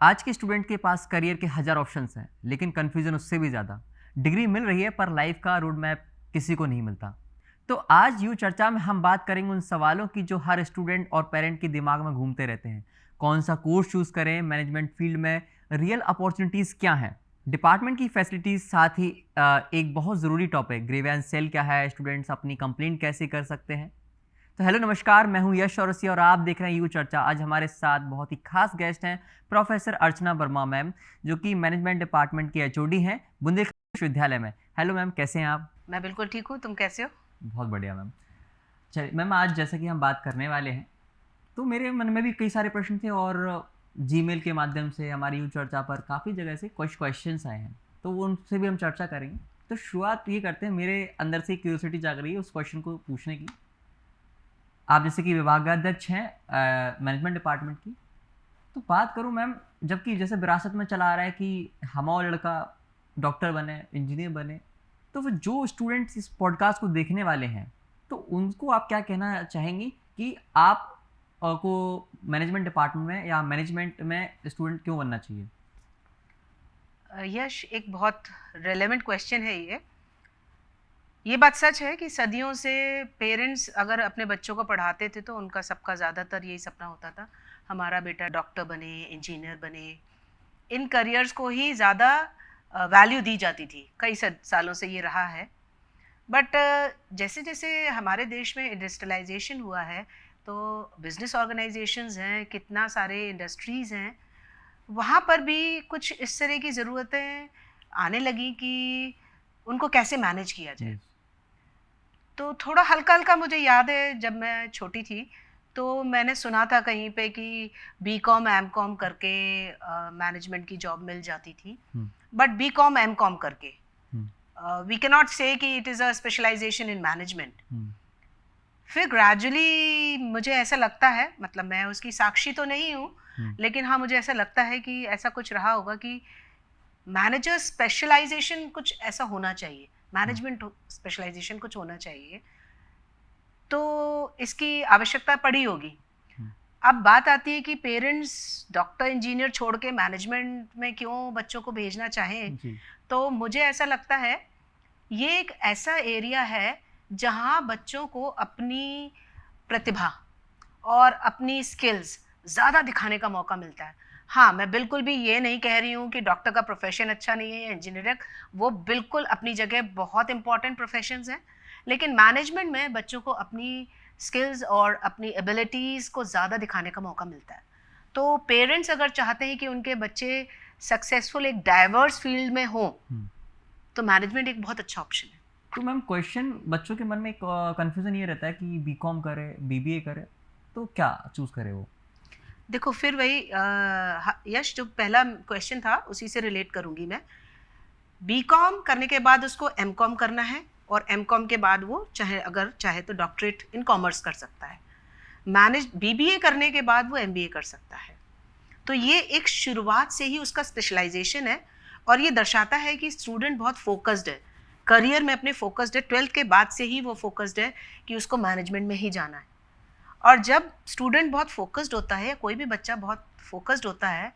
आज के स्टूडेंट के पास करियर के हज़ार ऑप्शंस हैं, लेकिन कन्फ्यूज़न उससे भी ज़्यादा। डिग्री मिल रही है पर लाइफ का रोड मैप किसी को नहीं मिलता। तो आज यूँ चर्चा में हम बात करेंगे उन सवालों की जो हर स्टूडेंट और पेरेंट के दिमाग में घूमते रहते हैं। कौन सा कोर्स चूज़ करें, मैनेजमेंट फील्ड में रियल अपॉर्चुनिटीज़ क्या हैं, डिपार्टमेंट की फैसिलिटीज़, साथ ही एक बहुत ज़रूरी टॉपिक ग्रीवेंस सेल क्या है, स्टूडेंट्स अपनी कंप्लेंट कैसे कर सकते हैं। तो हेलो नमस्कार, मैं हूं यश औरसिया और आप देख रहे हैं यू चर्चा। आज हमारे साथ बहुत ही खास गेस्ट हैं प्रोफेसर अर्चना वर्मा मैम, जो कि मैनेजमेंट डिपार्टमेंट की एचओडी हैं बुंदेलखंड विश्वविद्यालय में। हेलो मैम, कैसे हैं आप? मैं बिल्कुल ठीक हूँ। तुम कैसे हो? बहुत बढ़िया मैम। चलिए मैम, आज जैसे कि हम बात करने वाले हैं, तो मेरे मन में भी कई सारे प्रश्न थे और जीमेल के माध्यम से हमारी यू चर्चा पर काफ़ी जगह से कुछ क्वेश्चंस आए हैं, तो वो उनसे भी हम चर्चा करेंगे। तो शुरुआत ये करते हैं, मेरे अंदर से क्यूरियोसिटी जाग रही है उस क्वेश्चन को पूछने की। आप जैसे कि विभागाध्यक्ष हैं मैनेजमेंट डिपार्टमेंट की, तो बात करूं मैम, जबकि जैसे विरासत में चला आ रहा है कि हमारा लड़का डॉक्टर बने, इंजीनियर बने, तो फिर जो स्टूडेंट्स इस पॉडकास्ट को देखने वाले हैं, तो उनको आप क्या कहना चाहेंगी कि आप को मैनेजमेंट डिपार्टमेंट में या मैनेजमेंट में स्टूडेंट क्यों बनना चाहिए? यश, एक बहुत रेलेवेंट क्वेश्चन है ये बात सच है कि सदियों से पेरेंट्स अगर अपने बच्चों को पढ़ाते थे तो उनका सबका ज़्यादातर यही सपना होता था, हमारा बेटा डॉक्टर बने, इंजीनियर बने। इन करियर्स को ही ज़्यादा वैल्यू दी जाती थी। कई सालों से ये रहा है। बट जैसे जैसे हमारे देश में इंडस्ट्रियलाइजेशन हुआ है, तो बिजनेस ऑर्गेनाइजेशंस हैं, कितना सारे इंडस्ट्रीज़ हैं, वहाँ पर भी कुछ इस तरह की ज़रूरतें आने लगी कि उनको कैसे मैनेज किया जाए। तो थोड़ा हल्का-हल्का मुझे याद है, जब मैं छोटी थी, तो मैंने सुना था कहीं पे कि बीकॉम, एमकॉम करके मैनेजमेंट की जॉब मिल जाती थी। बट बीकॉम, एमकॉम करके वी कैन नॉट से कि it is a specialisation in management. फिर ग्रेजुअली मुझे ऐसा लगता है, मतलब मैं उसकी साक्षी तो नहीं हूँ, लेकिन हाँ, मुझे ऐसा लगता है कि ऐसा कुछ रहा होगा कि मैनेजर स्पेशलाइजेशन कुछ ऐसा होना चाहिए, मैनेजमेंट स्पेशलाइजेशन कुछ होना चाहिए, तो इसकी आवश्यकता पड़ी होगी। अब बात आती है कि पेरेंट्स डॉक्टर इंजीनियर छोड़ के मैनेजमेंट में क्यों बच्चों को भेजना चाहें। तो मुझे ऐसा लगता है ये एक ऐसा एरिया है जहाँ बच्चों को अपनी प्रतिभा और अपनी स्किल्स ज़्यादा दिखाने का मौका मिलता है। हाँ, मैं बिल्कुल भी ये नहीं कह रही हूँ कि डॉक्टर का प्रोफ़ेशन अच्छा नहीं है या इंजीनियर, वो बिल्कुल अपनी जगह बहुत इम्पोर्टेंट प्रोफ़ेशंस हैं। लेकिन मैनेजमेंट में बच्चों को अपनी स्किल्स और अपनी एबिलिटीज़ को ज़्यादा दिखाने का मौका मिलता है। तो पेरेंट्स अगर चाहते हैं कि उनके बच्चे सक्सेसफुल एक डाइवर्स फील्ड में हों, तो मैनेजमेंट एक बहुत अच्छा ऑप्शन है। तो मैम, क्वेश्चन बच्चों के मन में एक कन्फ्यूज़न ये रहता है कि बीकॉम करे, बीबीए करे, तो क्या चूज़ करे वो? देखो, फिर वही यश, जो पहला क्वेश्चन था उसी से रिलेट करूंगी मैं। बीकॉम करने के बाद उसको एमकॉम करना है, और एमकॉम के बाद वो अगर चाहे तो डॉक्टरेट इन कॉमर्स कर सकता है। बीबीए करने के बाद वो एमबीए कर सकता है। तो ये एक शुरुआत से ही उसका स्पेशलाइजेशन है, और ये दर्शाता है कि स्टूडेंट बहुत फोकस्ड है, करियर में अपने फोकस्ड है। 12th के बाद से ही वो फोकस्ड है कि उसको मैनेजमेंट में ही जाना है। और जब स्टूडेंट बहुत फोकस्ड होता है, या कोई भी बच्चा बहुत फोकस्ड होता है,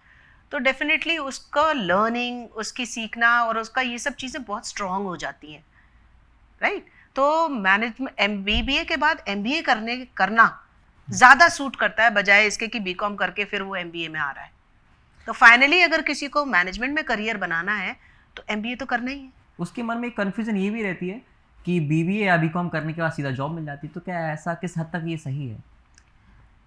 तो डेफिनेटली उसका लर्निंग, उसकी सीखना और उसका ये सब चीज़ें बहुत स्ट्रॉन्ग हो जाती हैं, राइट? तो मैनेजमेंट बीबीए के बाद एमबीए करना ज़्यादा सूट करता है, बजाय इसके कि बीकॉम करके फिर वो एमबीए में आ रहा है। तो फाइनली अगर किसी को मैनेजमेंट में करियर बनाना है तो एमबीए तो करना ही है। उसके मन में एक कन्फ्यूज़न ये भी रहती है कि बीबीए या बीकॉम करने के बाद सीधा जॉब मिल जाती है, तो क्या ऐसा किस हद तक ये सही है?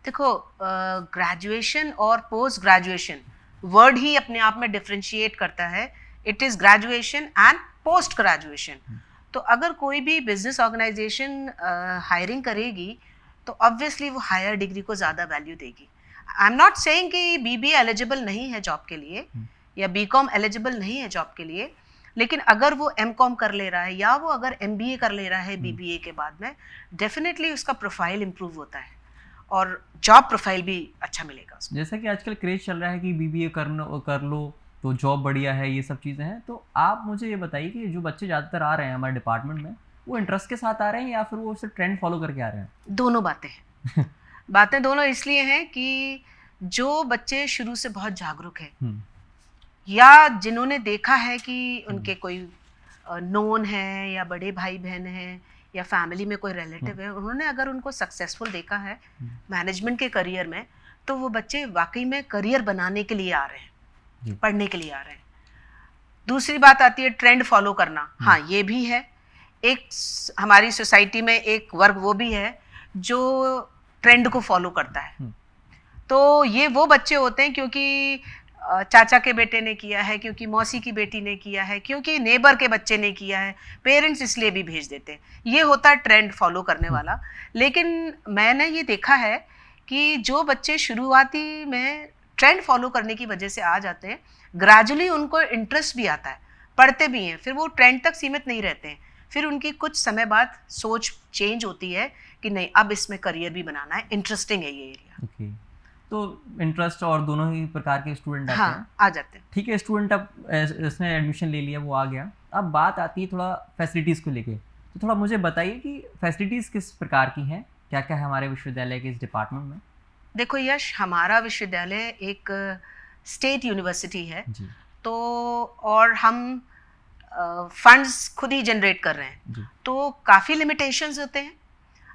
देखो, ग्रेजुएशन और पोस्ट ग्रेजुएशन वर्ड ही अपने आप में डिफ्रेंशिएट करता है। It is graduation and post graduation. तो अगर कोई भी बिजनेस ऑर्गेनाइजेशन हायरिंग करेगी, तो ऑब्वियसली वो हायर डिग्री को ज़्यादा वैल्यू देगी। आई एम नॉट सेइंग कि बीबीए एलिजिबल नहीं है जॉब के लिए, या बीकॉम एलिजिबल नहीं है जॉब के लिए, लेकिन अगर वो एमकॉम कर ले रहा है, या वो अगर एमबीए कर ले रहा है बीबीए के बाद में, डेफिनेटली उसका प्रोफाइल इम्प्रूव होता है और जॉब प्रोफाइल भी अच्छा मिलेगा उसको। जैसा कि आजकल क्रेज चल रहा है कि बीबीए कर लो तो जॉब बढ़िया है, ये सब चीज़ें हैं, तो आप मुझे ये बताइए कि जो बच्चे ज़्यादातर आ रहे हैं हमारे डिपार्टमेंट में, वो इंटरेस्ट के साथ आ रहे हैं या फिर वो उससे ट्रेंड फॉलो करके आ रहे हैं? दोनों बातें हैं। बातें दोनों इसलिए हैं कि जो बच्चे शुरू से बहुत जागरूक हैं हम्म, या जिन्होंने देखा है कि उनके कोई नोन है या बड़े भाई बहन हैं या फैमिली में कोई रिलेटिव है, उन्होंने अगर उनको सक्सेसफुल देखा है मैनेजमेंट के करियर में, तो वो बच्चे वाकई में करियर बनाने के लिए आ रहे जी। हैं, पढ़ने के लिए आ रहे हैं। दूसरी बात आती है ट्रेंड फॉलो करना। हाँ, ये भी है। एक हमारी सोसाइटी में एक वर्ग वो भी है जो ट्रेंड को फॉलो करता है। तो ये वो बच्चे होते हैं क्योंकि चाचा के बेटे ने किया है, क्योंकि मौसी की बेटी ने किया है, क्योंकि नेबर के बच्चे ने किया है, पेरेंट्स इसलिए भी भेज देते हैं। ये होता है ट्रेंड फॉलो करने वाला। लेकिन मैंने ये देखा है कि जो बच्चे शुरुआती में ट्रेंड फॉलो करने की वजह से आ जाते हैं, ग्रेजुअली उनको इंटरेस्ट भी आता है, पढ़ते भी हैं, फिर वो ट्रेंड तक सीमित नहीं रहते हैं। फिर उनकी कुछ समय बाद सोच चेंज होती है कि नहीं, अब इसमें करियर भी बनाना है, इंटरेस्टिंग है ये एरिया। ओके, तो इंटरेस्ट और दोनों ही प्रकार के स्टूडेंट आते हैं। आ जाते हैं। ठीक है, स्टूडेंट अब इसने एडमिशन ले लिया, वो आ गया। अब बात आती है थोड़ा फैसिलिटीज़ को लेके। तो थोड़ा मुझे बताइए कि फैसिलिटीज़ किस प्रकार की हैं, क्या क्या है हमारे विश्वविद्यालय के इस डिपार्टमेंट में? देखो यश, हमारा विश्वविद्यालय एक स्टेट यूनिवर्सिटी है। जी। तो और हम फंड्स खुद ही जनरेट कर रहे हैं, जी। तो काफ़ी लिमिटेशंस होते हैं।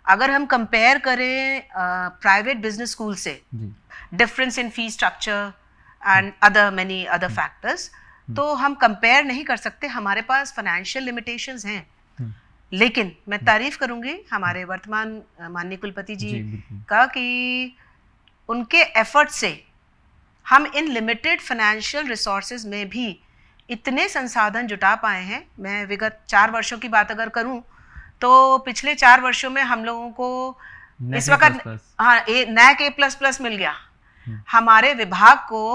अगर हम कंपेयर करें प्राइवेट बिजनेस स्कूल से, जी। Difference in fee structure and other many other factors, तो हम कंपेयर नहीं कर सकते। हमारे पास फाइनेंशियल लिमिटेशंस हैं। लेकिन मैं तारीफ करूंगी हमारे वर्तमान माननीय कुलपति जी का कि उनके एफर्ट से हम इन लिमिटेड फाइनेंशियल रिसोर्सेज में भी इतने संसाधन जुटा पाए हैं। मैं विगत 4 वर्षों की बात अगर करूं, तो पिछले 4 वर्षों में हम लोगों को इस वक्त नैक A++ मिल गया। हमारे विभाग को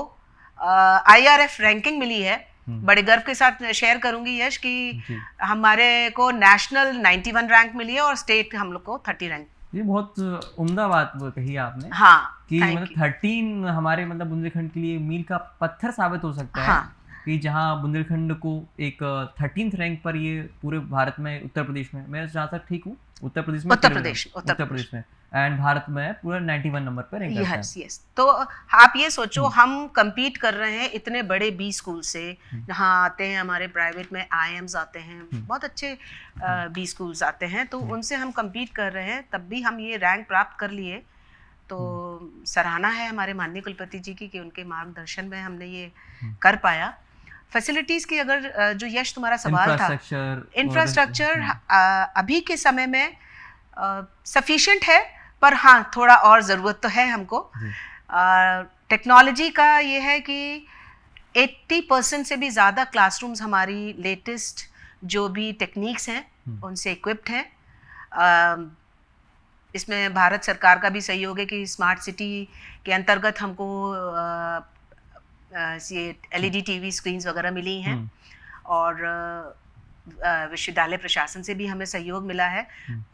IRF रैंकिंग मिली है। बड़े गर्व के साथ शेयर करूंगी यश कि हमारे को नेशनल 91 रैंक मिली है और स्टेट हम लोग को 30 रैंक। ये बहुत उम्दा बात कही आपने। हाँ, कि मतलब 13 हमारे मतलब बुंदेलखंड के लिए मील का पत्थर साबित हो सकता है। कि जहाँ बुंदेलखंड को एक 13th रैंक पर ये पूरे भारत में, उत्तर प्रदेश में, मैं जहाँ तक ठीक हूँ, उत्तर प्रदेश में एंड भारत में पूरा 91 नंबर पर रैंक करता है। यस। तो आप ये सोचो, हम compete कर रहे हैं इतने बड़े B स्कूल से। यहाँ आते हैं हमारे प्राइवेट में IIMs आते हैं, बहुत अच्छे B स्कूल्स आते हैं, तो उनसे हम compete कर रहे हैं, तब भी हम ये रैंक प्राप्त कर लिए। तो सराहना है हमारे माननीय कुलपति जी की कि उनके मार्गदर्शन में हमने ये कर पाया। फैसिलिटीज़ की अगर जो यश तुम्हारा सवाल था, इंफ्रास्ट्रक्चर अभी के समय में सफिशिएंट है, पर हाँ, थोड़ा और ज़रूरत तो है हमको। टेक्नोलॉजी का ये है कि 80% से भी ज़्यादा क्लासरूम्स हमारी लेटेस्ट जो भी टेक्निक्स हैं उनसे इक्विप्ड हैं। इसमें भारत सरकार का भी सहयोग है कि स्मार्ट सिटी के अंतर्गत हमको ये LED TV स्क्रीन्स वगैरह मिली हैं, और विश्वविद्यालय प्रशासन से भी हमें सहयोग मिला है।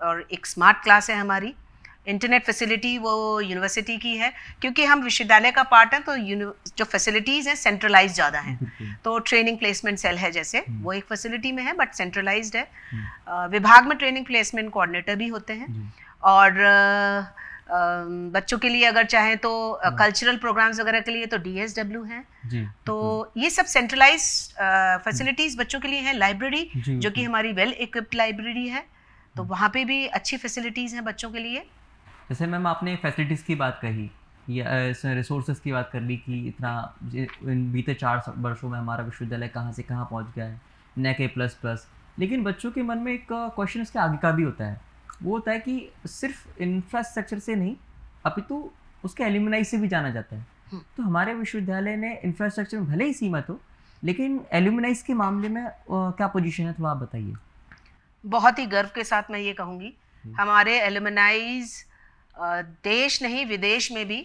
और एक स्मार्ट क्लास है हमारी। इंटरनेट फैसिलिटी वो यूनिवर्सिटी की है, क्योंकि हम विश्वविद्यालय का पार्ट हैं, तो जो फैसिलिटीज़ हैं सेंट्रलाइज ज़्यादा हैं। तो ट्रेनिंग प्लेसमेंट सेल है जैसे, वो एक फैसिलिटी में है बट सेंट्रलाइज्ड है। विभाग में ट्रेनिंग प्लेसमेंट कोऑर्डिनेटर भी होते हैं। और बच्चों के लिए अगर चाहें तो कल्चरल प्रोग्राम्स वगैरह के लिए तो DSW हैं। तो ये सब सेंट्रलाइज फैसिलिटीज़ बच्चों के लिए हैं। लाइब्रेरी जो कि हमारी वेल इक्विप्ड लाइब्रेरी है, तो वहाँ पे भी अच्छी फैसिलिटीज़ हैं बच्चों के लिए। जैसे मैम आपने फैसिलिटीज़ की बात कही या रिसोर्सेज की बात कर ली कि इतना बीते 4 वर्षों में हमारा विश्वविद्यालय कहाँ से कहाँ पहुँच गया है, नैक A++। लेकिन बच्चों के मन में एक क्वेश्चन इसके आगे का भी होता है। वो होता है कि सिर्फ इंफ्रास्ट्रक्चर से नहीं, अपितु उसके एल्यूमिनाई से भी जाना जाता है। तो हमारे विश्वविद्यालय ने इंफ्रास्ट्रक्चर में भले ही सीमित हो, लेकिन एल्यूमिनाइज के मामले में क्या पोजीशन है, थोड़ा आप बताइए। बहुत ही गर्व के साथ मैं ये कहूँगी, हमारे एल्यूमिनाइज देश नहीं विदेश में भी,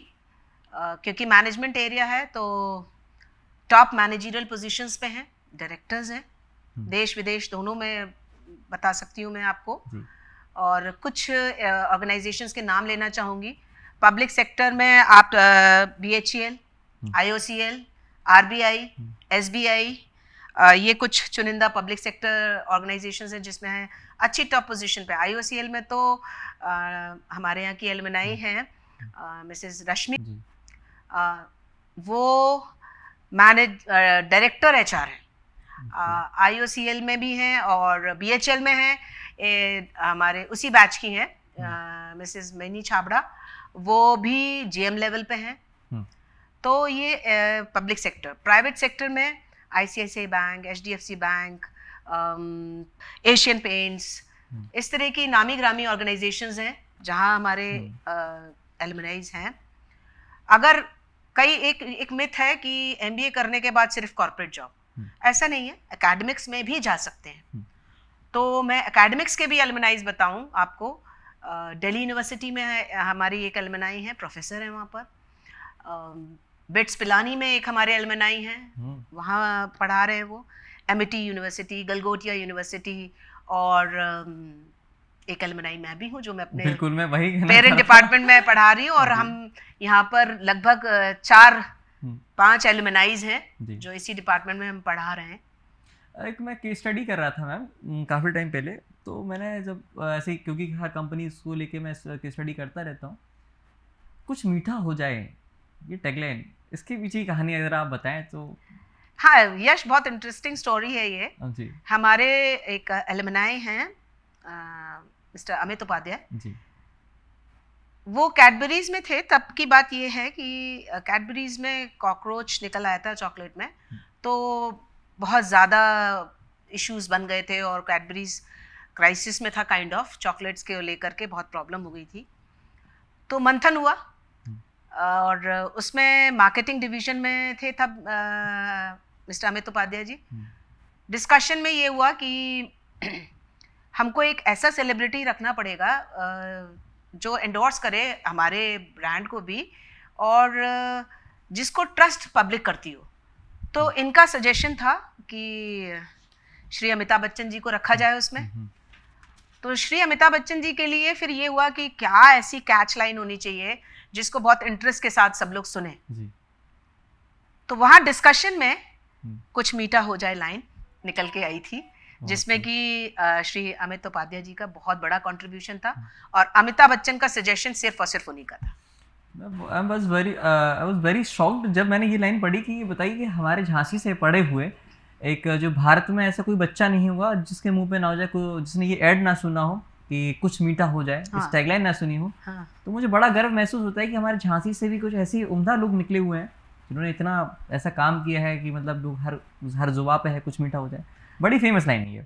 क्योंकि मैनेजमेंट एरिया है तो टॉप मैनेजरियल पोजीशंस पे हैं, डायरेक्टर्स हैं, देश विदेश दोनों में बता सकती हूँ मैं आपको। और कुछ ऑर्गेनाइजेशंस के नाम लेना चाहूँगी। पब्लिक सेक्टर में आप BHEL, IOCL, RBI, SBI, ये कुछ चुनिंदा पब्लिक सेक्टर ऑर्गेनाइजेशंस हैं जिसमें है अच्छी टॉप पोजीशन पे। IOCL में तो हमारे यहाँ की एलुमनाई हैं मिसेस रश्मि। वो मैनेज डायरेक्टर एचआर हैं, IOCL में भी हैं और BHL में हैं, हमारे उसी बैच की हैं मिसेस मैनी छाबड़ा, वो भी GM लेवल पे हैं। तो ये पब्लिक सेक्टर। प्राइवेट सेक्टर में ICICI bank, HDFC bank, Asian paints, इस तरह की नामी ग्रामी ऑर्गेनाइजेशंस हैं जहां हमारे एलुमनाइज हैं। अगर एक मिथ है कि MBA करने के बाद सिर्फ कॉर्पोरेट जॉब, ऐसा नहीं है, एकेडमिक्स में भी जा सकते हैं। तो मैं एकेडमिक्स के भी एलुमनाइज बताऊं आपको। दिल्ली यूनिवर्सिटी में हमारी एक एलुमनाई है, प्रोफेसर है वहाँ पर। बिट्स पिलानी में एक हमारे एलुमनाई हैं, वहाँ पढ़ा रहे हैं वो। MIT यूनिवर्सिटी, गलगोटिया यूनिवर्सिटी, और एक एलुमनाई मैं भी हूँ जो मैं अपने बिल्कुल, मैं वही पेरेंट डिपार्टमेंट में पढ़ा रही हूँ। और हम यहाँ पर लगभग 4-5 एलुमनाइज हैं जो इसी डिपार्टमेंट में हम पढ़ा रहे हैं। एक मैं केस स्टडी कर रहा था मैम काफ़ी टाइम पहले, तो मैंने जब ऐसे ही, क्योंकि हर कंपनी इसको लेके मैं केस स्टडी करता रहता हूँ, कुछ मीठा हो जाए, ये टैगलाइन, इसके पीछे की कहानी अगर आप बताएं तो। हाँ यश, बहुत इंटरेस्टिंग स्टोरी है ये जी। हमारे एक एलुमनाई हैं मिस्टर अमित उपाध्याय जी। वो कैडबरीज में थे, तब की बात ये है कि कैडबरीज में कॉकरोच निकल आया था चॉकलेट में, तो बहुत ज़्यादा इश्यूज बन गए थे और कैडबरीज क्राइसिस में था काइंड ऑफ, चॉकलेट्स के लेकर के बहुत प्रॉब्लम हो गई थी। तो मंथन हुआ और उसमें मार्केटिंग डिवीजन में थे तब मिस्टर अमित उपाध्याय जी। डिस्कशन में ये हुआ कि हमको एक ऐसा सेलिब्रिटी रखना पड़ेगा जो एंडोर्स करे हमारे ब्रांड को भी और जिसको ट्रस्ट पब्लिक करती हो। तो इनका सजेशन था कि श्री अमिताभ बच्चन जी को रखा जाए उसमें। तो श्री अमिताभ बच्चन जी के लिए फिर ये हुआ कि क्या ऐसी कैच लाइन होनी चाहिए जिसको बहुत इंटरेस्ट के साथ सब लोग सुने जी। तो वहाँ डिस्कशन में कुछ मीठा हो जाए लाइन निकल के आई थी, जिसमें कि श्री अमित उपाध्याय जी का बहुत बड़ा कंट्रीब्यूशन था और अमिताभ बच्चन का सजेशन सिर्फ और सिर्फ उन्हीं का था। I was very shocked जब मैंने ये लाइन पढ़ी कि ये बताइए कि हमारे झांसी से पढ़े हुए एक जो भारत में ऐसा कोई बच्चा नहीं होगा जिसके मुंह पे ना हो जाए, जिसने ये ऐड ना सुना हो कि कुछ मीठा हो जाए, इस टैगलाइन ना सुनी हो। तो मुझे बड़ा गर्व महसूस होता है कि हमारे झांसी से भी कुछ ऐसे उम्दा लोग निकले हुए हैं जिन्होंने इतना ऐसा काम किया है कि मतलब लोग हर जुबान पे है कुछ मीठा हो जाए। बड़ी फेमस लाइन है ये।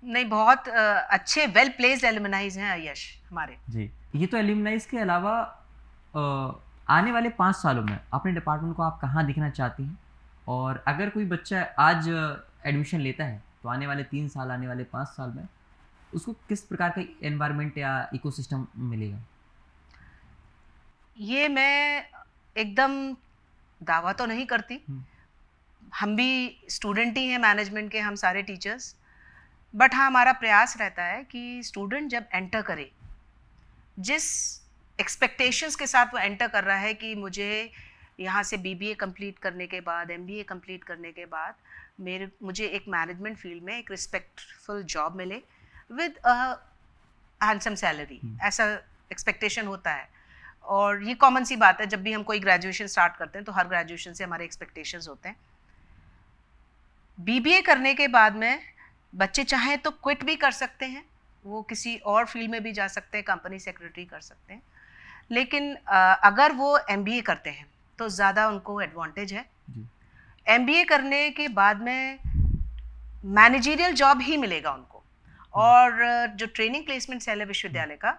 नहीं, बहुत अच्छे वेल प्लेस्ड एलुमनाइज हैं यश हमारे जी। ये तो एलुमनाइज के अलावा आने वाले 5 सालों में अपने डिपार्टमेंट को आप कहाँ दिखना चाहती हैं? और अगर कोई बच्चा आज एडमिशन लेता है तो आने वाले 3 साल, आने वाले 5 साल में उसको किस प्रकार का एनवायरनमेंट या इकोसिस्टम मिलेगा? ये मैं एकदम दावा तो नहीं करती, हम भी स्टूडेंट ही हैं मैनेजमेंट के, हम सारे टीचर्स। बट हाँ, हमारा प्रयास रहता है कि स्टूडेंट जब एंटर करे, जिस एक्सपेक्टेशंस के साथ वो एंटर कर रहा है कि मुझे यहाँ से BBA कंप्लीट करने के बाद, MBA कंप्लीट करने के बाद मुझे एक मैनेजमेंट फील्ड में एक रिस्पेक्टफुल जॉब मिले विद हैंडसम सैलरी, ऐसा एक्सपेक्टेशन होता है। और ये कॉमन सी बात है, जब भी हम कोई ग्रेजुएशन स्टार्ट करते हैं तो हर ग्रेजुएशन से हमारे एक्सपेक्टेशंस होते हैं। BBA करने के बाद में बच्चे चाहें तो क्विट भी कर सकते हैं, वो किसी और फील्ड में भी जा सकते हैं, कंपनी सेक्रेटरी कर सकते हैं। लेकिन अगर वो MBA करते हैं तो ज़्यादा उनको एडवांटेज है। MBA करने के बाद में मैनेजरियल जॉब ही मिलेगा उनको। और जो ट्रेनिंग प्लेसमेंट सेल है विश्वविद्यालय का,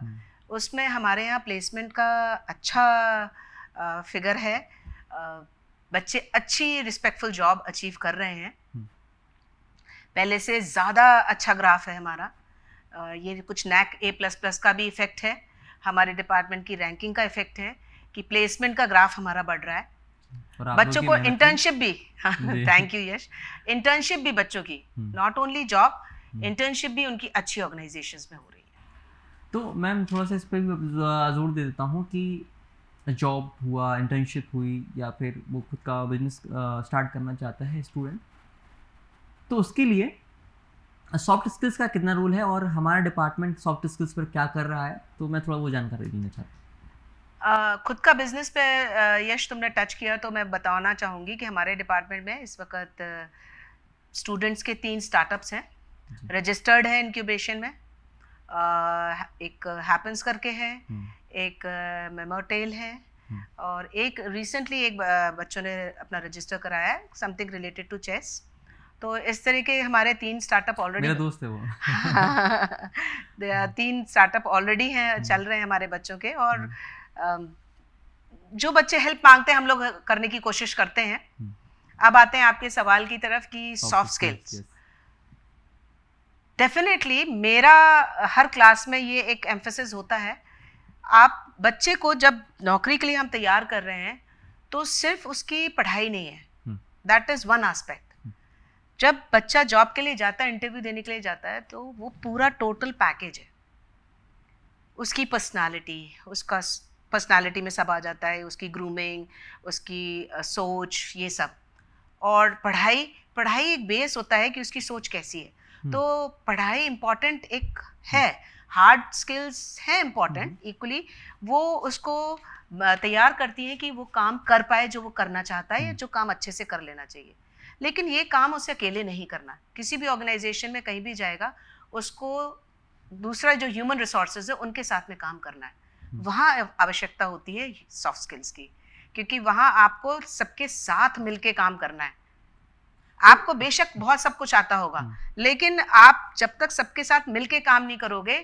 उसमें हमारे यहाँ प्लेसमेंट का अच्छा फिगर है। बच्चे अच्छी रिस्पेक्टफुल जॉब अचीव कर रहे हैं, पहले से ज़्यादा अच्छा ग्राफ है हमारा। ये कुछ NAC A++ का भी इफेक्ट है, हमारे डिपार्टमेंट की रैंकिंग का इफेक्ट है कि प्लेसमेंट का ग्राफ हमारा बढ़ रहा है। बच्चों को इंटर्नशिप भी थैंक यू यश, इंटर्नशिप भी बच्चों की, नॉट ओनली जॉब, इंटर्नशिप भी उनकी अच्छी ऑर्गेनाइजेशंस में हो रही है। तो मैम थोड़ा सा इस पर भी जोर दे देता हूँ कि जॉब हुआ, इंटर्नशिप हुई, या फिर वो खुद का बिजनेस स्टार्ट करना चाहता है स्टूडेंट, तो उसके लिए सॉफ्ट स्किल्स का कितना रोल है और हमारा डिपार्टमेंट सॉफ्ट स्किल्स पर क्या कर रहा है? तो मैं थोड़ा वो जानकारी लेना चाहता खुद का बिजनेस पे यश तुमने टच किया तो मैं बताना चाहूँगी कि हमारे डिपार्टमेंट में इस वक्त स्टूडेंट्स के 3 स्टार्टअप्स हैं, रजिस्टर्ड है इंक्यूबेशन में। एक हैपेंस करके है, एक मेमोटेल है, और एक रिसेंटली एक बच्चों ने अपना रजिस्टर कराया है, समथिंग रिलेटेड टू चेस। तो इस तरह के हमारे 3 स्टार्टअप ऑलरेडी, मेरा दोस्त है वो। 3 स्टार्टअप ऑलरेडी हैं, चल रहे हैं हमारे बच्चों के। और जो बच्चे हेल्प मांगते हैं हम लोग करने की कोशिश करते हैं। अब आते हैं आपके सवाल की तरफ कि सॉफ्ट स्किल्स। डेफिनेटली मेरा हर क्लास में ये एक एम्फेसिस होता है, आप बच्चे को जब नौकरी के लिए हम तैयार कर रहे हैं तो सिर्फ उसकी पढ़ाई नहीं है, दैट इज़ वन एस्पेक्ट। जब बच्चा जॉब के लिए जाता है, इंटरव्यू देने के लिए जाता है, तो वो पूरा टोटल पैकेज है। उसकी पर्सनालिटी, उसका पर्सनालिटी में सब आ जाता है, उसकी ग्रूमिंग, उसकी सोच, ये सब। और पढ़ाई एक बेस होता है कि उसकी सोच कैसी है। तो पढ़ाई इम्पॉर्टेंट एक है, हार्ड स्किल्स है इम्पॉर्टेंट इक्वली, वो उसको तैयार करती है कि वो काम कर पाए जो वो करना चाहता है, या जो काम अच्छे से कर लेना चाहिए। लेकिन ये काम उसे अकेले नहीं करना। किसी भी ऑर्गेनाइजेशन में कहीं भी जाएगा, उसको दूसरा जो ह्यूमन रिसोर्सेज है उनके साथ में काम करना है। वहाँ आवश्यकता होती है सॉफ्ट स्किल्स की, क्योंकि वहाँ आपको सबके साथ मिलके काम करना है। आपको बेशक बहुत सब कुछ आता होगा, लेकिन आप जब तक सबके साथ मिलके काम नहीं करोगे,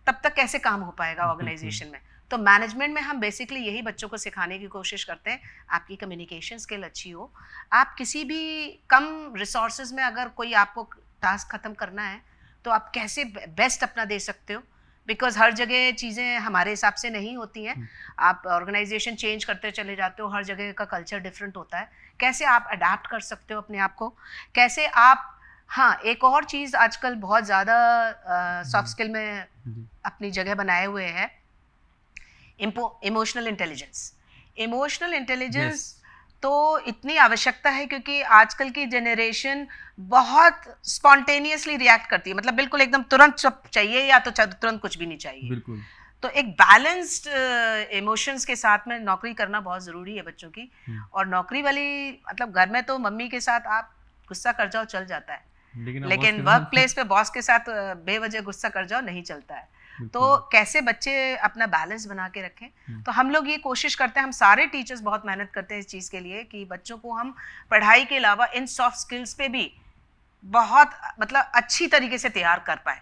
तब तक कैसे काम हो पाएगा ऑर्गेनाइजेशन में। तो मैनेजमेंट में हम बेसिकली यही बच्चों को सिखाने की कोशिश करते हैं। आपकी कम्युनिकेशन स्किल अच्छी हो, आप किसी भी कम रिसोर्सेज में अगर कोई आपको टास्क ख़त्म करना है तो आप कैसे बेस्ट अपना दे सकते हो, बिकॉज हर जगह चीज़ें हमारे हिसाब से नहीं होती हैं। आप ऑर्गेनाइजेशन चेंज करते चले जाते हो, हर जगह का कल्चर डिफरेंट होता है। कैसे आप अडाप्ट कर सकते हो अपने आप को, कैसे आप, हाँ, एक और चीज़ आजकल बहुत ज़्यादा सॉफ्ट स्किल में अपनी जगह बनाए हुए है, इमोशनल इंटेलिजेंस। इमोशनल इंटेलिजेंस तो इतनी आवश्यकता है, क्योंकि आजकल की जनरेशन बहुत स्पॉन्टेनियसली रिएक्ट करती है, मतलब बिल्कुल एकदम तुरंत सब चाहिए, या तो तुरंत कुछ भी नहीं चाहिए। बिल्कुल। तो एक बैलेंस्ड इमोशंस के साथ में नौकरी करना बहुत ज़रूरी है बच्चों की। और नौकरी वाली, मतलब घर में तो मम्मी के साथ आप गुस्सा कर जाओ चल जाता है, लेकिन वर्क प्लेस पे बॉस के साथ बेवजह गुस्सा कर जाओ नहीं चलता है। तो कैसे बच्चे अपना बैलेंस बना के रखें, तो हम लोग ये कोशिश करते हैं, हम सारे टीचर्स बहुत मेहनत करते हैं इस चीज़ के लिए कि बच्चों को हम पढ़ाई के अलावा इन सॉफ्ट स्किल्स पे भी बहुत, मतलब अच्छी तरीके से तैयार कर पाए।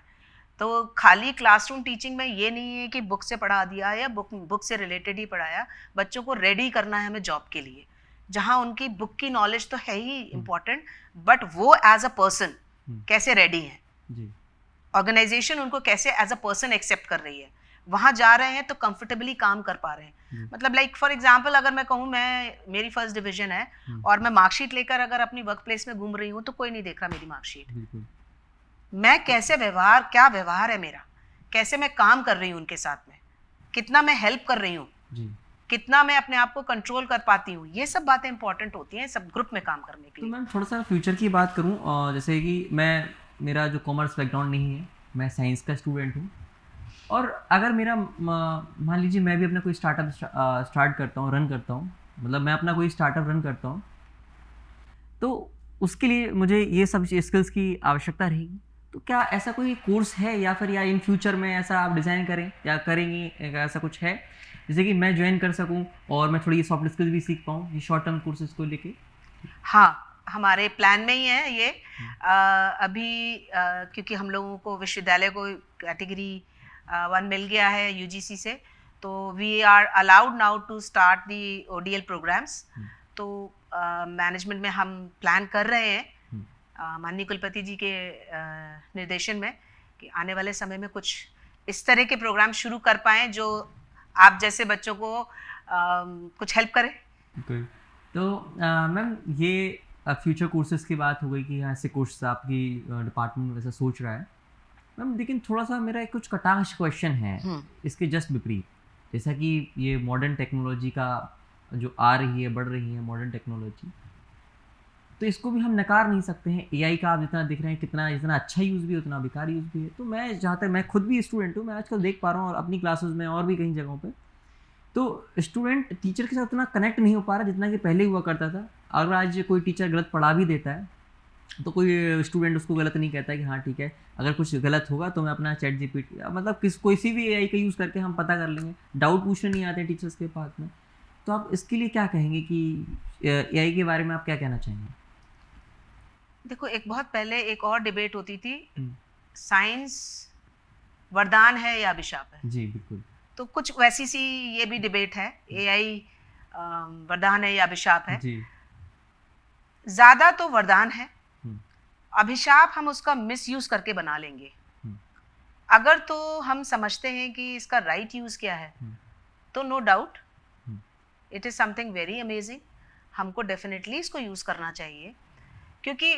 तो खाली क्लासरूम टीचिंग में ये नहीं है कि बुक से पढ़ा दिया या बुक से रिलेटेड ही पढ़ाया। बच्चों को रेडी करना है हमें जॉब के लिए, जहाँ उनकी बुक की नॉलेज तो है ही इम्पॉर्टेंट, बट वो एज अ पर्सन कैसे रेडी है, ऑर्गेनाइजेशन उनको कैसे एज अ पर्सन एक्सेप्ट कर रही है, वहाँ जा रहे हैं तो कंफर्टेबली काम कर पा रहे हैं। मतलब लाइक फॉर एग्जांपल अगर मैं कहूँ, मेरी फर्स्ट डिवीजन है और मैं मार्कशीट लेकर अगर अपनी वर्क प्लेस में घूम रही हूँ, तो कोई नहीं देख रहा मेरी मार्कशीट। मैं कैसे क्या व्यवहार है मेरा, कैसे मैं काम कर रही हूँ उनके साथ में, कितना मैं हेल्प कर रही हूँ, कितना मैं अपने आप को कंट्रोल कर पाती हूँ, ये सब बातें इंपॉर्टेंट होती हैं सब ग्रुप में काम करने के लिए। तो मैम थोड़ा सा फ्यूचर की बात करूँ, जैसे कि मेरा जो कॉमर्स बैकग्राउंड नहीं है, मैं साइंस का स्टूडेंट हूँ, और अगर मेरा मान लीजिए मैं भी अपना कोई स्टार्टअप स्टार्ट करता हूँ, रन करता हूँ, मतलब मैं अपना कोई स्टार्टअप रन करता हूँ, तो उसके लिए मुझे ये सब स्किल्स की आवश्यकता रहेगी। तो क्या ऐसा कोई कोर्स है, या फिर या इन फ्यूचर में ऐसा आप डिज़ाइन करें या करेंगी, ऐसा कुछ है जैसे कि मैं ज्वाइन कर सकूं और मैं थोड़ी सॉफ्ट स्किल्स भी सीख पाऊँ ये शॉर्ट टर्म कोर्सेज को लेके? हाँ, हमारे प्लान में ही है ये। अभी क्योंकि हम लोगों को विश्वविद्यालय को कैटेगरी 1 मिल गया है यूजीसी से, तो we are allowed now to start the ODL programmes. तो मैनेजमेंट में हम प्लान कर रहे हैं माननीय कुलपति जी के निर्देशन में कि आने वाले समय में कुछ इस तरह के प्रोग्राम शुरू कर पाएँ जो आप जैसे बच्चों को कुछ हेल्प करें। तो मैम ये फ्यूचर कोर्सेज की बात हो गई कि ऐसे कोर्सेज आपकी डिपार्टमेंट वैसा सोच रहा है मैम, लेकिन थोड़ा सा मेरा एक कुछ कटाक्ष क्वेश्चन है इसके जस्ट विपरीत। जैसा कि ये मॉडर्न टेक्नोलॉजी का जो आ रही है, बढ़ रही है मॉडर्न टेक्नोलॉजी, तो इसको भी हम नकार नहीं सकते हैं। एआई का आप जितना दिख रहे हैं, जितना अच्छा यूज़ भी है उतना बेकार यूज़ भी है। तो मैं जहाँ तक, मैं खुद भी स्टूडेंट हूँ, मैं आजकल देख पा रहा हूँ और अपनी क्लासेस में और भी कई जगहों पे, तो स्टूडेंट टीचर के साथ उतना कनेक्ट नहीं हो पा रहा जितना कि पहले हुआ करता था। अगर आज कोई टीचर गलत पढ़ा भी देता है तो कोई स्टूडेंट उसको गलत नहीं कहता कि हाँ ठीक है, अगर कुछ गलत होगा तो मैं अपना चैट जीपीटी मतलब किसी भी एआई का यूज़ करके हम पता कर लेंगे, डाउट पूछने नहीं आते टीचर्स के पास में। तो आप इसके लिए क्या कहेंगे कि एआई के बारे में आप क्या कहना चाहेंगे? देखो, एक बहुत पहले एक और डिबेट होती थी, हम्म, साइंस वरदान है या अभिशाप है। जी बिल्कुल। तो कुछ वैसी सी ये भी डिबेट है, एआई वरदान है या अभिशाप है। जी। ज़्यादा तो वरदान है, हम्म, अभिशाप हम उसका मिसयूज़ करके बना लेंगे। हम्म, अगर तो हम समझते हैं कि इसका राइट यूज़ क्या है, हम्म, तो no doubt hmm, it is something very amazing. हमको डेफिनेटली इसको यूज़ करना चाहिए, क्योंकि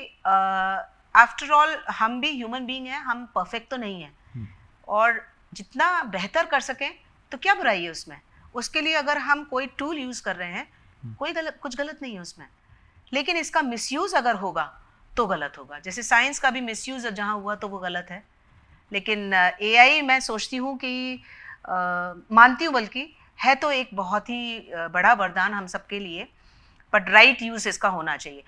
आफ्टर ऑल हम भी ह्यूमन बीइंग हैं, हम परफेक्ट तो नहीं हैं। हम्म, और जितना बेहतर कर सकें तो क्या बुराई है उसमें। उसके लिए अगर हम कोई टूल यूज़ कर रहे हैं, कोई कुछ गलत नहीं है उसमें। लेकिन इसका मिसयूज़ अगर होगा तो गलत होगा। जैसे साइंस का भी मिसयूज़ जहाँ हुआ तो वो गलत है। लेकिन एआई मैं सोचती हूँ कि मानती हूँ, बल्कि है तो एक बहुत ही बड़ा वरदान हम सबके लिए, बट राइट यूज़ इसका होना चाहिए।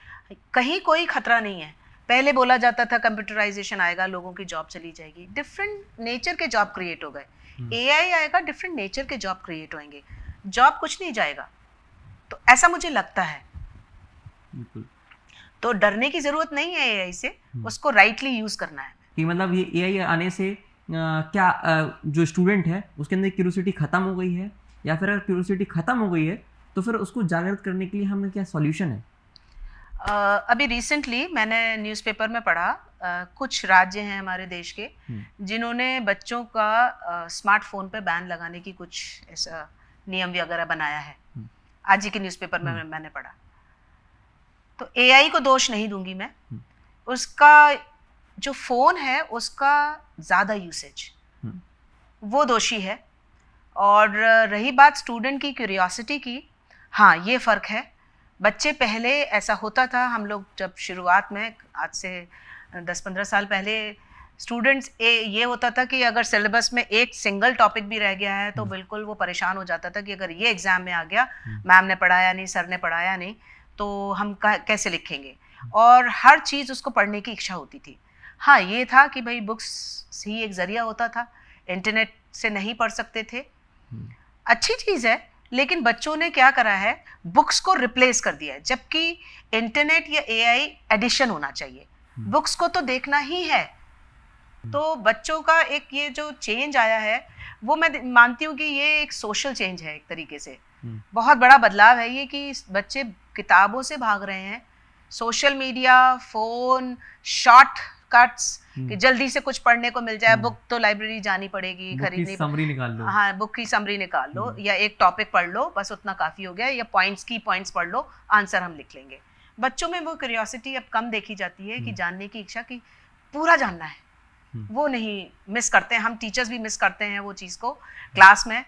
कहीं कोई खतरा नहीं है। पहले बोला जाता था कंप्यूटराइजेशन आएगा, लोगों की जॉब चली जाएगी, डिफरेंट नेचर के जॉब क्रिएट हो गए। एआई आएगा, डिफरेंट नेचर के जॉब क्रिएट होंगे, जॉब कुछ नहीं जाएगा। तो ऐसा मुझे लगता है। बिल्कुल। तो डरने की ज़रूरत नहीं है एआई से, उसको राइटली यूज़ करना है। कि मतलब ये एआई आने से क्या जो स्टूडेंट है उसके अंदर क्यूरियोसिटी ख़त्म हो गई है, या फिर अगर क्यूरियोसिटी ख़त्म हो गई है तो फिर उसको जागृत करने के लिए हमें क्या सॉल्यूशन है? अभी रिसेंटली मैंने न्यूज़पेपर में पढ़ा, कुछ राज्य हैं हमारे देश के जिन्होंने बच्चों का स्मार्टफोन पे बैन लगाने की कुछ ऐसा नियम वगैरह बनाया है। आज ही के न्यूज़पेपर में मैंने पढ़ा। तो एआई को दोष नहीं दूंगी मैं, उसका जो फ़ोन है उसका ज़्यादा यूसेज वो दोषी है। और रही बात स्टूडेंट की क्यूरियोसिटी की, हाँ ये फ़र्क है। बच्चे पहले ऐसा होता था, हम लोग जब शुरुआत में आज से 10-15 साल पहले स्टूडेंट्स ये होता था कि अगर सिलेबस में एक सिंगल टॉपिक भी रह गया है तो बिल्कुल वो परेशान हो जाता था कि अगर ये एग्ज़ाम में आ गया, मैम ने पढ़ाया नहीं, सर ने पढ़ाया नहीं, तो हम कैसे लिखेंगे। और हर चीज़ उसको पढ़ने की इच्छा होती थी। हाँ ये था कि भाई बुक्स ही एक ज़रिया होता था, इंटरनेट से नहीं पढ़ सकते थे। अच्छी चीज़ है, लेकिन बच्चों ने क्या करा है, बुक्स को रिप्लेस कर दिया है, जबकि इंटरनेट या एआई एडिशन होना चाहिए, बुक्स को तो देखना ही है। तो बच्चों का एक ये जो चेंज आया है वो मैं मानती हूँ कि ये एक सोशल चेंज है, एक तरीके से बहुत बड़ा बदलाव है ये, कि बच्चे किताबों से भाग रहे हैं, social media, phone, short cuts, कि जल्दी से कुछ पढ़ने को मिल जाए। बुक तो लाइब्रेरी जानी पड़ेगी, खरीदनी, समरी निकाल लो। हाँ बुक की समरी निकाल लो, या एक टॉपिक पढ़ लो, बस उतना काफ़ी हो गया, या पॉइंट्स पढ़ लो, आंसर हम लिख लेंगे। बच्चों में वो क्यूरियोसिटी अब कम देखी जाती है कि जानने की इच्छा, की पूरा जानना है, वो नहीं, मिस करते हैं। हम टीचर्स भी मिस करते हैं वो चीज़ को क्लास में।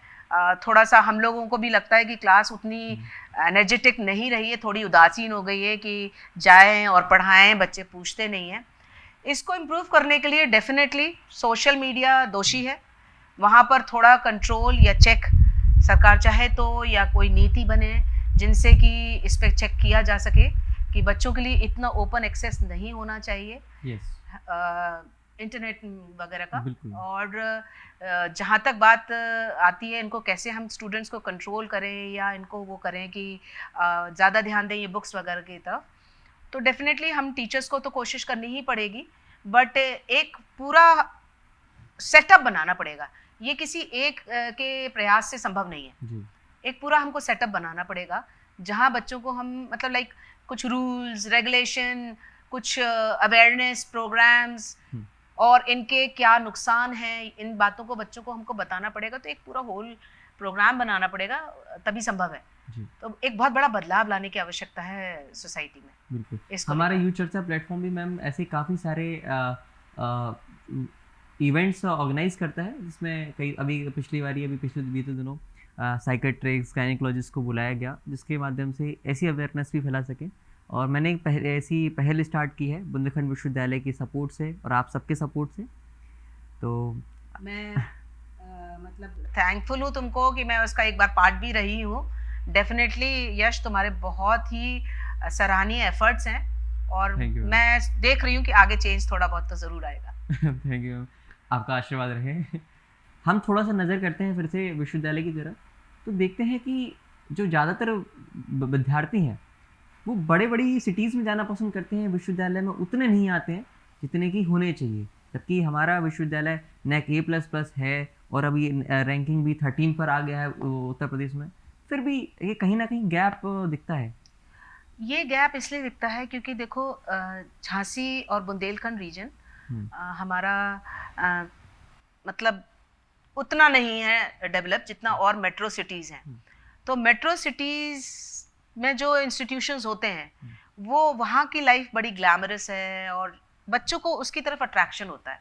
थोड़ा सा हम लोगों को भी लगता है कि क्लास उतनी एनर्जेटिक नहीं रही है, थोड़ी उदासीन हो गई है कि जाएं और पढ़ाएं, बच्चे पूछते नहीं हैं। इसको इम्प्रूव करने के लिए डेफिनेटली सोशल मीडिया दोषी है, वहाँ पर थोड़ा कंट्रोल या चेक सरकार चाहे तो, या कोई नीति बने जिनसे कि इस पर चेक किया जा सके कि बच्चों के लिए इतना ओपन एक्सेस नहीं होना चाहिए इंटरनेट वगैरह का। और जहाँ तक बात आती है इनको कैसे हम स्टूडेंट्स को कंट्रोल करें या इनको वो करें कि ज़्यादा ध्यान दें ये बुक्स वगैरह की तरफ, तो डेफिनेटली हम टीचर्स को तो कोशिश करनी ही पड़ेगी, बट एक पूरा सेटअप बनाना पड़ेगा। ये किसी एक के प्रयास से संभव नहीं है, एक पूरा हमको सेटअप बनाना पड़ेगा जहाँ बच्चों को हम मतलब लाइक कुछ रूल्स रेगुलेशन, कुछ अवेयरनेस प्रोग्राम्स और इनके क्या नुकसान हैं, इन बातों को बच्चों को हमको बताना पड़ेगा। तो एक पूरा होल प्रोग्राम बनाना पड़ेगा, तभी संभव है। तो एक बहुत बड़ा बदलाव लाने की आवश्यकता है सोसाइटी में। बिल्कुल। हमारे यू चर्चा प्लेटफॉर्म भी मैम ऐसे काफ़ी सारे इवेंट्स ऑर्गेनाइज करता है, जिसमें कई पिछले बीते दिनों साइकेट्रिक्स गायनेकोलॉजिस्ट को बुलाया गया, जिसके माध्यम से ऐसी अवेयरनेस भी फैला सके। और मैंने एक ऐसी पहल स्टार्ट की है बुंदेलखंड विश्वविद्यालय की सपोर्ट से और आप सबके सपोर्ट से। तो मैं मतलब थैंकफुल हूँ तुमको कि मैं उसका एक बार पार्ट भी रही हूँ। डेफिनेटली यश, तुम्हारे बहुत ही सराहनीय एफर्ट्स हैं और थैंक यू मैम। मैं देख रही हूँ कि आगे चेंज थोड़ा बहुत तो ज़रूर आएगा। थैंक यू मैम, आपका आशीर्वाद रहे। हम थोड़ा सा नज़र करते हैं फिर से विश्वविद्यालय की तरफ, तो देखते हैं कि जो ज़्यादातर विद्यार्थी हैं वो बड़े बड़ी सिटीज़ में जाना पसंद करते हैं, विश्वविद्यालय में उतने नहीं आते हैं जितने कि होने चाहिए। जबकि हमारा विश्वविद्यालय NAC A++ है और अभी रैंकिंग भी 13 पर आ गया है उत्तर प्रदेश में, फिर भी ये कहीं ना कहीं गैप दिखता है। ये गैप इसलिए दिखता है क्योंकि देखो झांसी और बुंदेलखंड रीजन हमारा अ, मतलब उतना नहीं है डेवलप जितना और मेट्रो सिटीज़ हैं। तो मेट्रो सिटीज़ में जो इंस्टीट्यूशंस होते हैं वो वहाँ की लाइफ बड़ी ग्लैमरस है और बच्चों को उसकी तरफ अट्रैक्शन होता है।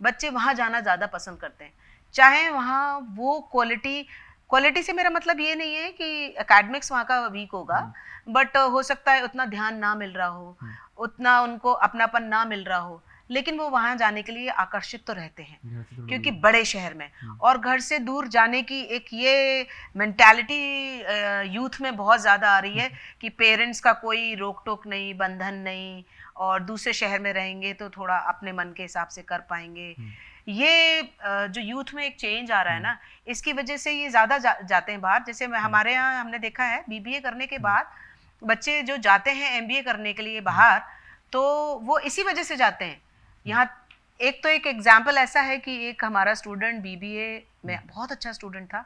बच्चे वहाँ जाना ज़्यादा पसंद करते हैं, चाहे वहाँ वो क्वालिटी से मेरा मतलब ये नहीं है कि एकेडमिक्स वहाँ का वीक होगा, बट हो सकता है उतना ध्यान ना मिल रहा हो, उतना उनको अपनापन ना मिल रहा हो, लेकिन वो वहाँ जाने के लिए आकर्षित तो रहते हैं क्योंकि बड़े शहर में और घर से दूर जाने की एक ये मेंटालिटी यूथ में बहुत ज़्यादा आ रही है कि पेरेंट्स का कोई रोक टोक नहीं, बंधन नहीं, और दूसरे शहर में रहेंगे तो थोड़ा अपने मन के हिसाब से कर पाएंगे। ये जो यूथ में एक चेंज आ रहा है ना, इसकी वजह से ये ज़्यादा जाते हैं बाहर। जैसे हमारे यहाँ हमने देखा है BBA करने के बाद बच्चे जो जाते हैं MBA करने के लिए बाहर, तो वो इसी वजह से जाते हैं। यहाँ एक एग्जाम्पल ऐसा है कि एक हमारा स्टूडेंट BBA में बहुत अच्छा स्टूडेंट था,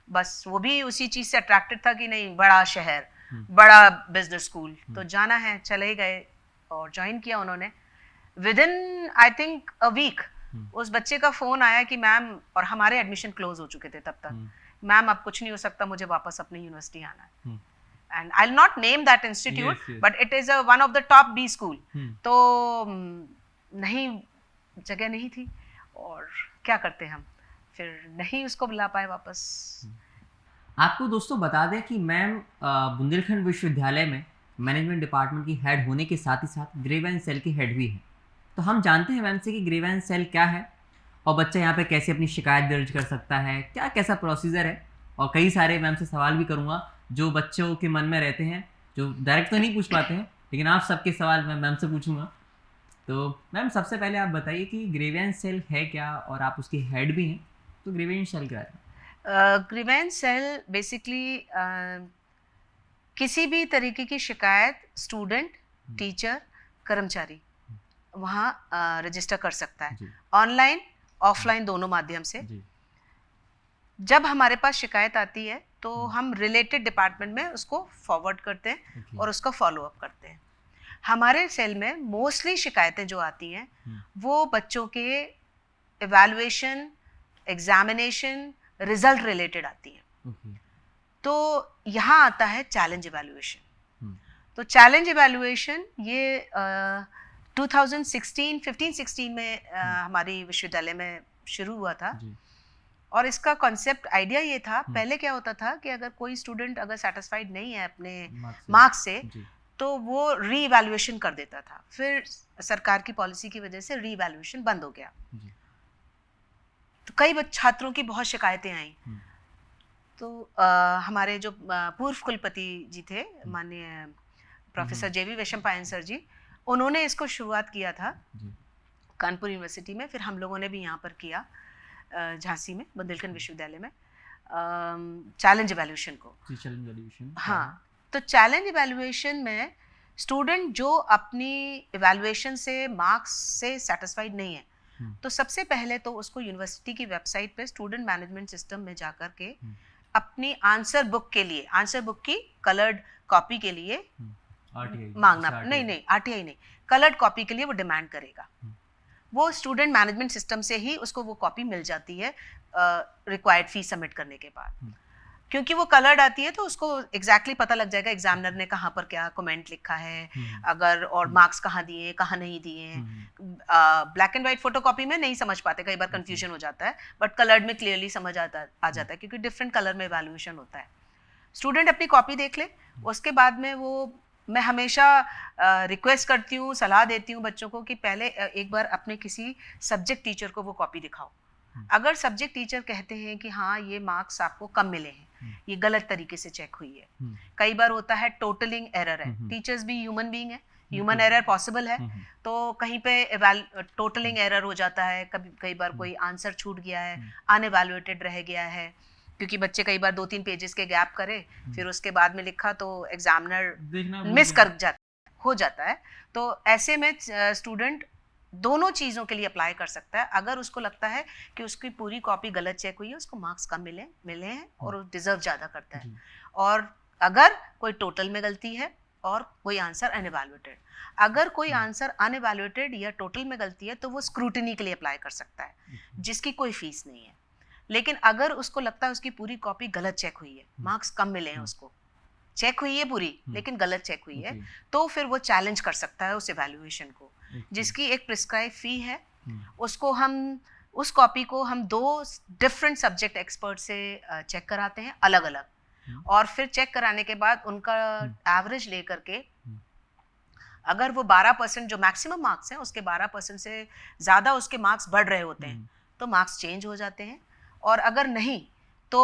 बस वो भी उसी चीज़ से अट्रैक्टेड था कि नहीं बड़ा शहर, बड़ा बिजनेस स्कूल, तो जाना है, चले गए और ज्वाइन किया उन्होंने। Within I think a week उस बच्चे का फ़ोन आया कि मैम, और हमारे एडमिशन क्लोज हो चुके थे तब तक, मैम अब कुछ नहीं हो सकता, मुझे वापस अपनी यूनिवर्सिटी आना है। And I will not name that institute, but it is one of the top B school. तो नहीं, जगह नहीं थी और क्या करते हम, फिर नहीं उसको बुला पाए वापस। आपको दोस्तों बता दें कि मैम बुंदेलखंड विश्वविद्यालय में मैनेजमेंट डिपार्टमेंट की हेड होने के साथ ही साथ ग्रीवेंस सेल की हेड भी हैं। तो हम जानते हैं मैम से कि ग्रीवेंस सेल क्या है और बच्चा यहाँ पे कैसे अपनी शिकायत दर्ज कर सकता है, क्या कैसा प्रोसीजर है, और कई सारे मैम से सवाल भी करूँगा जो बच्चों के मन में रहते हैं, जो डायरेक्ट तो नहीं पूछ पाते हैं, लेकिन आप सबके सवाल मैं मैम से पूछूंगा। तो मैम सबसे पहले आप बताइए कि ग्रीवेंस सेल है क्या, और आप उसकी हेड भी हैं, तो ग्रीवेंस सेल क्या है? ग्रीवेंस सेल बेसिकली किसी भी तरीके की शिकायत स्टूडेंट, टीचर, कर्मचारी वहाँ रजिस्टर कर सकता है, ऑनलाइन ऑफलाइन दोनों माध्यम से। जब हमारे पास शिकायत आती है तो हम रिलेटेड डिपार्टमेंट में उसको फॉरवर्ड करते हैं और उसका फॉलो अप करते हैं। हमारे सेल में मोस्टली शिकायतें जो आती हैं वो बच्चों के इवैल्यूएशन, एग्जामिनेशन, रिजल्ट रिलेटेड आती है। तो यहाँ आता है चैलेंज इवैल्यूएशन। तो चैलेंज इवैल्यूएशन ये 2015-16 में हमारी विश्वविद्यालय में शुरू हुआ था। और इसका कॉन्सेप्ट आइडिया ये था, पहले क्या होता था कि अगर कोई स्टूडेंट अगर सेटिस्फाइड नहीं है अपने मार्क्स से तो वो री इवैल्यूएशन कर देता था। फिर सरकार की पॉलिसी की वजह से री इवैल्यूएशन बंद हो गया। तो कई छात्रों की बहुत शिकायतें आई। तो हमारे जो पूर्व कुलपति जी थे, माननीय प्रोफेसर JV वैशंपायन सर जी, उन्होंने इसको शुरुआत किया था कानपुर यूनिवर्सिटी में, फिर हम लोगों ने भी यहाँ पर किया झांसी में बुंदेलखंड विश्वविद्यालय में चैलेंज इवैल्यूएशन को। हाँ, तो चैलेंज इवैल्यूएशन में स्टूडेंट जो अपनी इवैल्यूएशन से, मार्क्स से सेटिस्फाइड नहीं है, तो सबसे पहले तो उसको यूनिवर्सिटी की वेबसाइट पे स्टूडेंट मैनेजमेंट सिस्टम में जाकर के अपनी आंसर बुक के लिए, आंसर बुक की कलर्ड कॉपी के लिए मांगना, नहीं RTI नहीं, कलर्ड कॉपी के लिए वो डिमांड करेगा। वो स्टूडेंट मैनेजमेंट सिस्टम से ही उसको वो कॉपी मिल जाती है रिक्वायर्ड फीस सबमिट करने के बाद। क्योंकि वो कलर्ड आती है तो उसको एग्जैक्टली पता लग जाएगा एग्जामिनर ने कहाँ पर क्या कमेंट लिखा है, अगर और मार्क्स कहाँ दिए, कहाँ नहीं दिए। ब्लैक एंड वाइट फोटोकॉपी में नहीं समझ पाते, कई बार कंफ्यूजन हो जाता है, बट कलर्ड में क्लियरली समझ आ जाता है क्योंकि डिफरेंट कलर में इवैल्यूएशन होता है। स्टूडेंट अपनी कॉपी देख ले, उसके बाद में वो, मैं हमेशा रिक्वेस्ट करती हूँ, सलाह देती हूँ बच्चों को कि पहले एक बार अपने किसी सब्जेक्ट टीचर को वो कॉपी दिखाओ। अगर सब्जेक्ट टीचर कहते हैं कि हाँ ये मार्क्स आपको कम मिले हैं, ये गलत तरीके से चेक हुई है। कई बार होता है टोटलिंग एरर है, टीचर्स भी ह्यूमन बीइंग है, ह्यूमन एरर पॉसिबल है, तो कहीं पे टोटलिंग एरर हो जाता है, कई बार कोई आंसर छूट गया है, अनएवैल्यूएटेड रह गया है, क्योंकि बच्चे कई बार 2-3 पेजेस के गैप करे, फिर उसके बाद में लिखा तो एग्जामिनर मिस कर हो जाता है। तो ऐसे में स्टूडेंट दोनों चीज़ों के लिए अप्लाई कर सकता है। अगर उसको लगता है कि उसकी पूरी कॉपी गलत चेक हुई है, उसको मार्क्स कम मिले हैं और वो डिजर्व ज़्यादा करता है, और अगर कोई टोटल में गलती है और कोई आंसर अनएवैल्यूएटेड, अगर कोई आंसर अनएवैल्यूएटेड या टोटल में गलती है तो वो स्क्रूटिनी के लिए अप्लाई कर सकता है, जिसकी कोई फीस नहीं है। लेकिन अगर उसको लगता है उसकी पूरी कॉपी गलत चेक हुई है, मार्क्स कम मिले हैं, उसको चेक हुई है पूरी लेकिन गलत चेक हुई है, तो फिर वो चैलेंज कर सकता है उस इवैल्यूएशन को, जिसकी एक प्रिस्क्राइब फी है। उसको हम उस कॉपी को हम 2 डिफरेंट सब्जेक्ट एक्सपर्ट से चेक कराते हैं अलग अलग, और फिर चेक कराने के बाद उनका एवरेज लेकर के अगर वो 12% जो मैक्सिमम मार्क्स हैं उसके 12% से ज़्यादा उसके मार्क्स बढ़ रहे होते हैं तो मार्क्स चेंज हो जाते हैं, और अगर नहीं तो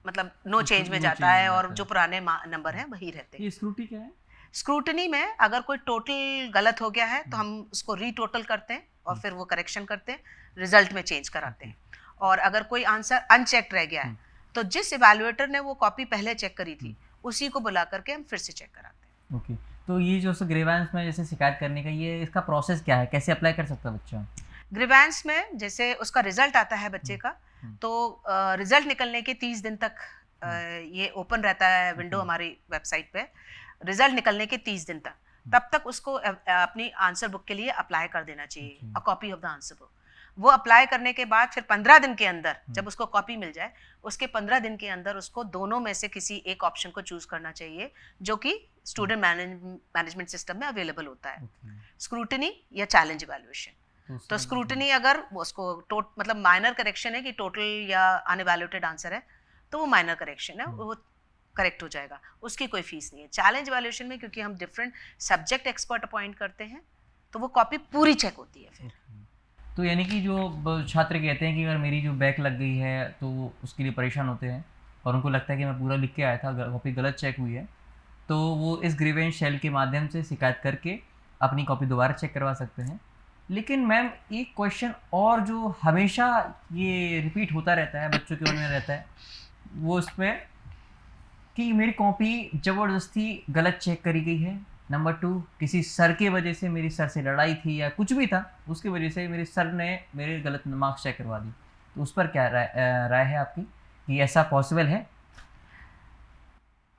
मतलब नो चेंज में जाता है और जो पुराने नंबर हैं वही रहते हैं। ये स्क्रूटी क्या है? स्क्रूटनी में अगर कोई टोटल गलत हो गया है तो हम उसको रीटोटल करते हैं और फिर वो करेक्शन करते हैं, रिजल्ट में चेंज कराते हैं। और अगर कोई आंसर अनचेक्ड रह गया है तो जिस इवैल्यूएटर ने वो कॉपी पहले चेक करी थी उसी को बुला करके हम फिर से चेक कराते हैं। ओके, तो ये जो ग्रीवेंस में जैसे शिकायत करने का ये इसका प्रोसेस क्या है, कैसे अप्लाई कर सकता है बच्चा? ग्रीवेंस में जैसे उसका रिजल्ट आता है बच्चे का, तो रिजल्ट निकलने के 30 दिन तक ये ओपन रहता है विंडो हमारी वेबसाइट पे, रिजल्ट निकलने के 30 दिन तक, तब तक उसको अपनी आंसर बुक के लिए अप्लाई कर देना चाहिए, a copy of the answer book. वो अप्लाई करने के बाद फिर 15 दिन के अंदर जब उसको कॉपी मिल जाए, उसके 15 दिन के अंदर उसको दोनों में से किसी एक ऑप्शन को चूज करना चाहिए जो कि स्टूडेंट मैनेजमेंट सिस्टम में अवेलेबल होता है, स्क्रूटनी या चैलेंज इवैल्यूएशन। तो स्क्रूटनी अगर उसको मतलब माइनर करेक्शन है कि टोटल या अनइवैल्यूएटेड आंसर है तो वो माइनर करेक्शन है, वो करेक्ट हो जाएगा, उसकी कोई फीस नहीं है। चैलेंज इवैल्यूएशन में क्योंकि हम डिफरेंट सब्जेक्ट एक्सपर्ट अपॉइंट करते हैं तो वो कॉपी पूरी चेक होती है फिर। तो यानी कि जो छात्र कहते हैं कि अगर मेरी जो बैक लग गई है तो उसके लिए परेशान होते हैं और उनको लगता है कि मैं पूरा लिख के आया था, कॉपी गलत चेक हुई है, तो वो इस ग्रीवेंस शेल के माध्यम से शिकायत करके अपनी कॉपी दोबारा चेक करवा सकते हैं। लेकिन मैम एक क्वेश्चन और जो हमेशा ये रिपीट होता रहता है बच्चों के मन में रहता है, वो उसमें कि मेरी कॉपी ज़बरदस्ती गलत चेक करी गई है, नंबर 2 किसी सर के वजह से, मेरी सर से लड़ाई थी या कुछ भी था उसकी वजह से मेरे सर ने मेरे गलत मार्क्स चेक करवा दी, तो उस पर क्या राय है आपकी कि ऐसा पॉसिबल है?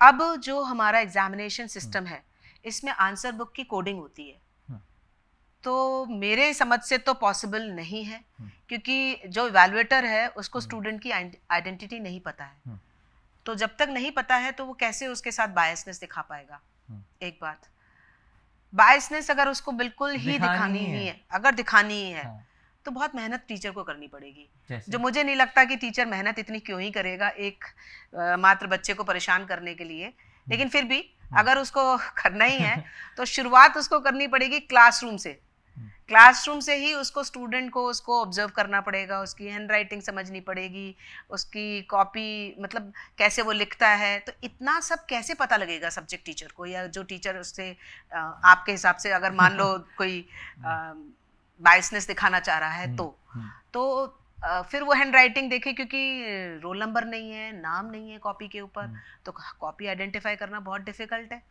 अब जो हमारा एग्जामिनेशन सिस्टम है इसमें आंसर बुक की कोडिंग होती है, तो मेरे समझ से तो पॉसिबल नहीं है, क्योंकि जो इवैल्यूएटर है उसको स्टूडेंट की आइडेंटिटी नहीं पता है, तो जब तक नहीं पता है तो वो कैसे उसके साथ बायसनेस दिखा पाएगा। एक बात, बायसनेस अगर उसको बिल्कुल ही दिखानी ही है, अगर दिखानी ही है तो बहुत मेहनत टीचर को करनी पड़ेगी, जो मुझे नहीं लगता कि टीचर मेहनत इतनी क्यों ही करेगा एक मात्र बच्चे को परेशान करने के लिए। लेकिन फिर भी अगर उसको करना ही है तो शुरुआत उसको करनी पड़ेगी क्लासरूम से। क्लासरूम से ही उसको स्टूडेंट को उसको ऑब्जर्व करना पड़ेगा, उसकी हैंड राइटिंग समझनी पड़ेगी, उसकी कॉपी मतलब कैसे वो लिखता है, तो इतना सब कैसे पता लगेगा सब्जेक्ट टीचर को या जो टीचर उससे आपके हिसाब से अगर मान लो कोई बायसनेस दिखाना चाह रहा है तो फिर वो हैंड राइटिंग देखे, क्योंकि रोल नंबर नहीं है, नाम नहीं है कॉपी के ऊपर, तो कॉपी आइडेंटिफाई करना बहुत डिफिकल्ट है।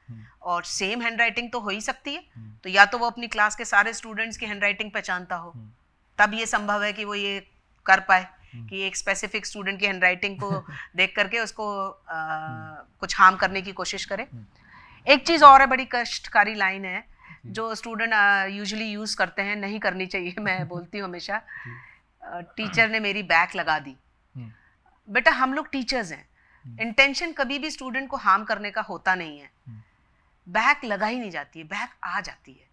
और सेम हैंड राइटिंग तो हो ही सकती है, तो या तो वो अपनी क्लास के सारे स्टूडेंट्स की हैंड राइटिंग पहचानता हो, तब ये संभव है कि वो ये कर पाए कि एक स्पेसिफिक स्टूडेंट की हैंड राइटिंग को देख करके उसको कुछ हार्म करने की कोशिश करे। एक चीज़ और है, बड़ी कष्टकारी लाइन है जो स्टूडेंट यूजुअली यूज़ करते हैं, नहीं करनी चाहिए, मैं बोलती हूँ हमेशा, टीचर ने मेरी बैक लगा दी। बेटा हम लोग टीचर्स हैं, इंटेंशन कभी भी स्टूडेंट को हार्म करने का होता नहीं है, बैक लगा ही नहीं जाती है, बैक आ जाती है।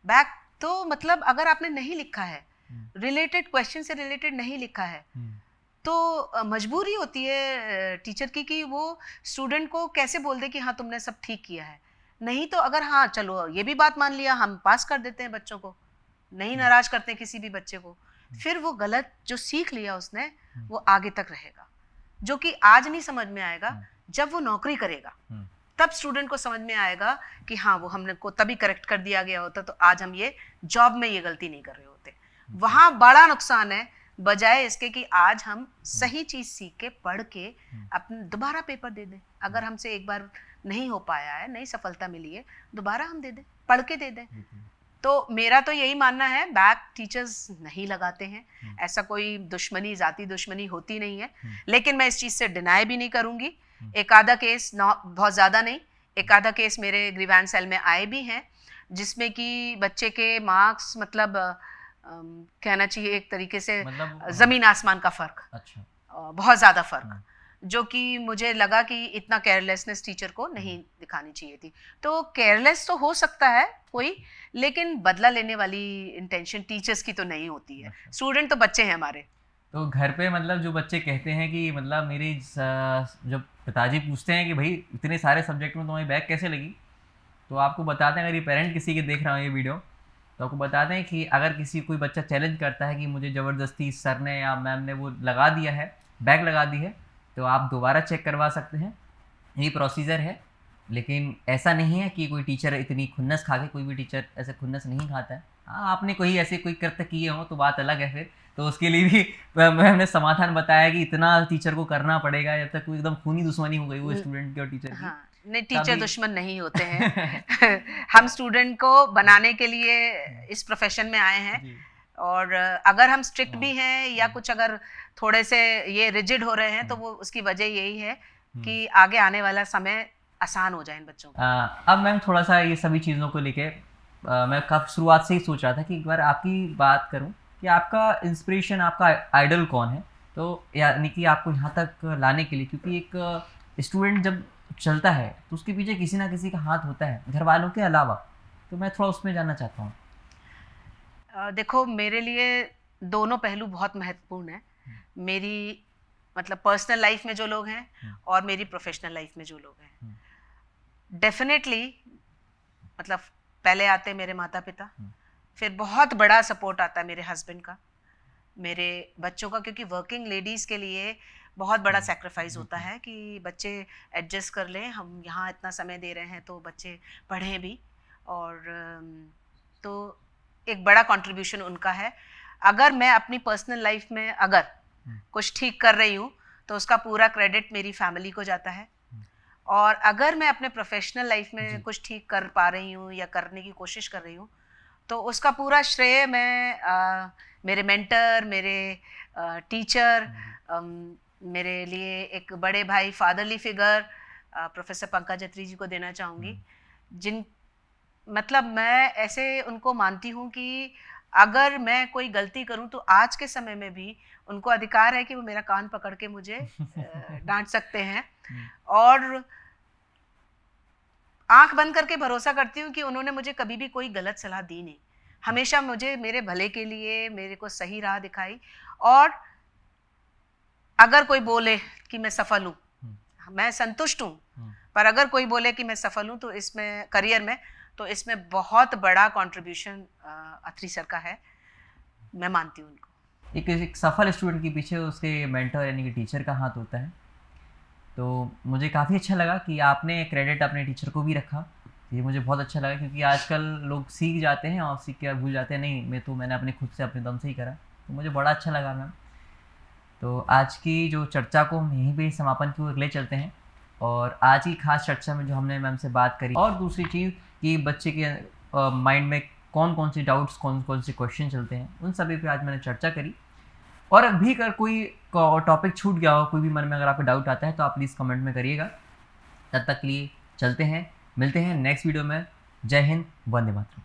बैक तो मतलब अगर आपने नहीं लिखा है, रिलेटेड क्वेश्चन से रिलेटेड नहीं लिखा है, तो मजबूरी होती है टीचर की कि वो स्टूडेंट को कैसे बोल दे कि हाँ तुमने सब ठीक किया है। नहीं तो अगर हाँ चलो ये भी बात मान लिया, हम पास कर देते हैं बच्चों को, नहीं नाराज करते किसी भी बच्चे को, फिर वो गलत जो सीख लिया उसने वो आगे तक रहेगा, जो कि आज नहीं समझ में आएगा, जब वो नौकरी करेगा तब स्टूडेंट को समझ में आएगा कि हाँ वो हमने को तभी करेक्ट कर दिया गया होता तो आज हम ये जॉब में ये गलती नहीं कर रहे होते। वहाँ बड़ा नुकसान है, बजाय इसके कि आज हम सही चीज सीख के पढ़ के अपने दोबारा पेपर दे दें। अगर हमसे एक बार नहीं हो पाया है, नहीं सफलता मिली है, दोबारा हम दे दें, पढ़ के दे दें। तो मेरा तो यही मानना है, बैक टीचर्स नहीं लगाते हैं, ऐसा कोई दुश्मनी, जाति दुश्मनी होती नहीं है, लेकिन मैं इस चीज से डिनाई भी नहीं करूंगी। एक आधा केस, बहुत ज्यादा नहीं, एक आधा केस मेरे ग्रीवेंस सेल में आए भी हैं जिसमें कि बच्चे के मार्क्स मतलब कहना चाहिए एक तरीके से मतलब जमीन आसमान का फर्क। अच्छा। बहुत ज्यादा फर्क, जो कि मुझे लगा कि इतना केयरलेसनेस टीचर को नहीं दिखानी चाहिए थी। तो केयरलेस तो हो सकता है कोई, लेकिन बदला लेने वाली इंटेंशन टीचर्स की तो नहीं होती है। स्टूडेंट तो बच्चे हैं हमारे। तो घर पे मतलब जो बच्चे कहते हैं कि मतलब मेरी जब पिताजी पूछते हैं कि भाई इतने सारे सब्जेक्ट में तुम्हारी बैक कैसे लगी, तो आपको बताते हैं, अगर ये पेरेंट किसी के देख रहा हो ये वीडियो, तो आपको बताते हैं कि अगर किसी कोई बच्चा चैलेंज करता है कि मुझे ज़बरदस्ती सर ने या मैम ने वो लगा दिया है, बैक लगा दी है, तो आप दोबारा चेक करवा सकते हैं, यही प्रोसीजर है। लेकिन ऐसा नहीं है कि कोई टीचर इतनी खुन्नस खा के, कोई भी टीचर ऐसे खुन्नस नहीं खाता है। हाँ, आपने कोई ऐसे कोई कृत्य किए हो तो बात अलग है फिर, तो उसके लिए भी मैंने समाधान बताया कि इतना टीचर को करना पड़ेगा जब तक कोई एकदम खूनी दुश्मनी हो गई वो स्टूडेंट की और टीचर की। हाँ, नहीं, टीचर दुश्मन नहीं होते हैं हम स्टूडेंट को बनाने के लिए इस प्रोफेशन में आए हैं, और अगर हम स्ट्रिक्ट भी हैं या कुछ अगर थोड़े से ये रिजिड हो रहे हैं तो वो उसकी वजह यही है कि आगे आने वाला समय आसान हो जाए इन बच्चों को। अब मैम थोड़ा सा ये सभी चीज़ों को लेके मैं कब शुरुआत से ही सोच रहा था कि एक बार आपकी बात करूं कि आपका इंस्पिरेशन, आपका आइडल कौन है, तो यानी कि आपको यहाँ तक लाने के लिए, क्योंकि एक स्टूडेंट जब चलता है तो उसके पीछे किसी ना किसी का हाथ होता है घर वालों के अलावा, तो मैं थोड़ा उसमें जानना चाहता हूँ। देखो, मेरे लिए दोनों पहलू बहुत महत्वपूर्ण है। मेरी मतलब पर्सनल लाइफ में जो लोग हैं और मेरी प्रोफेशनल लाइफ में जो लोग हैं, डेफिनेटली मतलब पहले आते मेरे माता पिता, फिर बहुत बड़ा सपोर्ट आता है मेरे हस्बैंड का, मेरे बच्चों का, क्योंकि वर्किंग लेडीज़ के लिए बहुत बड़ा सेक्रीफाइस होता है कि बच्चे एडजस्ट कर लें, हम यहाँ इतना समय दे रहे हैं तो बच्चे पढ़ें भी, और तो एक बड़ा कंट्रीब्यूशन उनका है। अगर मैं अपनी पर्सनल लाइफ में अगर कुछ ठीक कर रही हूँ तो उसका पूरा क्रेडिट मेरी फैमिली को जाता है, और अगर मैं अपने प्रोफेशनल लाइफ में कुछ ठीक कर पा रही हूँ या करने की कोशिश कर रही हूँ तो उसका पूरा श्रेय मैं मेरे मेंटर, मेरे टीचर, मेरे लिए एक बड़े भाई, फादरली फिगर प्रोफेसर पंकज अत्री जी को देना चाहूँगी, जिन मतलब मैं ऐसे उनको मानती हूँ कि अगर मैं कोई गलती करूं तो आज के समय में भी उनको अधिकार है कि वो मेरा कान पकड़ के मुझे डांट सकते हैं, और आंख बंद करके भरोसा करती हूँ कि उन्होंने मुझे कभी भी कोई गलत सलाह दी नहीं, हमेशा मुझे मेरे भले के लिए मेरे को सही राह दिखाई। और अगर कोई बोले कि मैं सफल हूँ, मैं संतुष्ट हूँ, पर अगर कोई बोले कि मैं सफल हूँ तो इसमें करियर में, तो इसमें बहुत बड़ा कंट्रीब्यूशन अत्री सर का है, मैं मानती हूँ उनको। एक सफल स्टूडेंट के पीछे उसके मेंटर यानी कि टीचर का हाथ होता है, तो मुझे काफ़ी अच्छा लगा कि आपने क्रेडिट अपने टीचर को भी रखा, ये मुझे बहुत अच्छा लगा, क्योंकि आजकल लोग सीख जाते हैं और सीख के भूल जाते हैं, नहीं मैंने अपने खुद से अपने दम से ही करा, तो मुझे बड़ा अच्छा लगा मैम। तो आज की जो चर्चा को हम यहीं पे समापन की ओर ले चलते हैं, और आज की खास चर्चा में जो हमने मैम से बात करी, और दूसरी चीज़ कि बच्चे के माइंड में कौन कौन से डाउट्स, कौन कौन से क्वेश्चन चलते हैं, उन सभी पे आज मैंने चर्चा करी। और अभी अगर कोई टॉपिक छूट गया हो, कोई भी मन में अगर आपको डाउट आता है तो आप प्लीज़ कमेंट में करिएगा। तब तक के लिए चलते हैं, मिलते हैं नेक्स्ट वीडियो में। जय हिंद, वंदे मातरम।